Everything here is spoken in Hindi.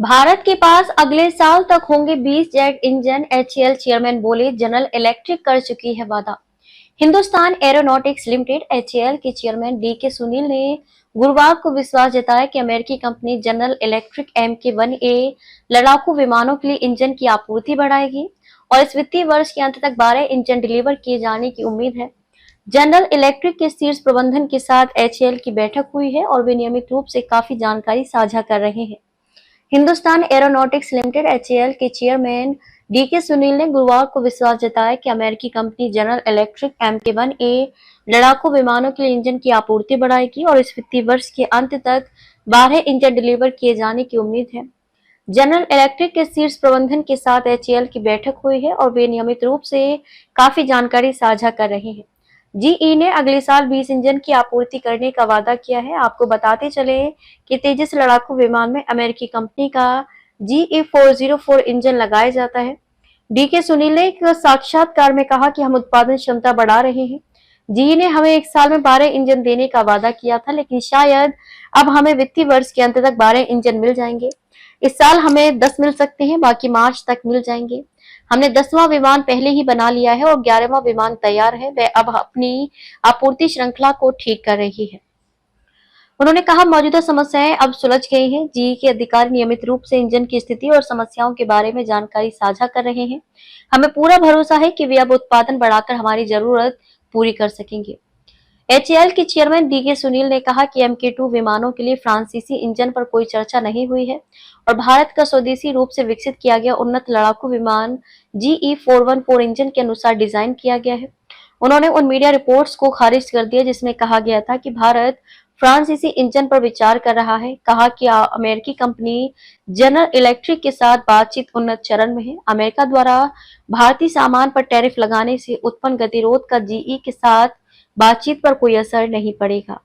भारत के पास अगले साल तक होंगे 20 जेट इंजन, एचएएल चेयरमैन बोले जनरल इलेक्ट्रिक कर चुकी है वादा। हिंदुस्तान एरोनॉटिक्स लिमिटेड एचएएल के चेयरमैन डीके सुनील ने गुरुवार को विश्वास जताया कि अमेरिकी कंपनी जनरल इलेक्ट्रिक MK-1A लड़ाकू विमानों के लिए इंजन की आपूर्ति बढ़ाएगी और इस वित्तीय वर्ष के अंत तक 12 इंजन डिलीवर किए जाने की उम्मीद है। जनरल इलेक्ट्रिक के शीर्ष प्रबंधन के साथ एचएएल की बैठक हुई है और वे नियमित रूप से काफी जानकारी साझा कर रहे हैं। हिंदुस्तान एरोनॉटिक्स लिमिटेड एचएएल के चेयरमैन डीके सुनील ने गुरुवार को विश्वास जताया कि अमेरिकी कंपनी जनरल इलेक्ट्रिक MK-1A लड़ाकू विमानों के लिए इंजन की आपूर्ति बढ़ाएगी और इस वित्तीय वर्ष के अंत तक 12 इंजन डिलीवर किए जाने की उम्मीद है। जनरल इलेक्ट्रिक के शीर्ष प्रबंधन के साथ एचएएल की बैठक हुई है और वे नियमित रूप से काफी जानकारी साझा कर रहे हैं। जीई ने अगले साल 20 इंजन की आपूर्ति करने का वादा किया है। आपको बताते चले कि तेजस लड़ाकू विमान में अमेरिकी कंपनी का GE-404 इंजन लगाया जाता है। डीके सुनील ने एक साक्षात्कार में कहा कि हम उत्पादन क्षमता बढ़ा रहे हैं। जीई ने हमें एक साल में 12 इंजन देने का वादा किया था, लेकिन शायद अब हमें वित्तीय वर्ष के अंत तक 12 इंजन मिल जाएंगे। इस साल हमें 10 मिल सकते हैं, बाकी मार्च तक मिल जाएंगे। हमने 10वां विमान पहले ही बना लिया है और 11वां विमान तैयार है। वह अब अपनी आपूर्ति श्रृंखला को ठीक कर रही है। उन्होंने कहा, मौजूदा समस्याएं अब सुलझ गई हैं। जीई के अधिकारी नियमित रूप से इंजन की स्थिति और समस्याओं के बारे में जानकारी साझा कर रहे हैं। हमें पूरा भरोसा है कि वे अब उत्पादन बढ़ाकर हमारी जरूरत पूरी कर सकेंगे। एचएएल के चेयरमैन डीके सुनील ने कहा कि MK-2 विमानों के लिए फ्रांसीसी इंजन पर कोई चर्चा नहीं हुई है और भारत का स्वदेशी रूप से विकसित किया गया उन्नत लड़ाकू विमान GE-414 इंजन के अनुसार डिजाइन किया गया है। उन्होंने उन मीडिया रिपोर्ट्स को खारिज कर दिया जिसमें कहा गया था कि भारत फ्रांसीसी इंजन पर विचार कर रहा है। कहा कि अमेरिकी कंपनी जनरल इलेक्ट्रिक के साथ बातचीत उन्नत चरण में है। अमेरिका द्वारा भारतीय सामान पर टैरिफ लगाने से उत्पन्न गतिरोध का जीई के साथ बातचीत पर कोई असर नहीं पड़ेगा।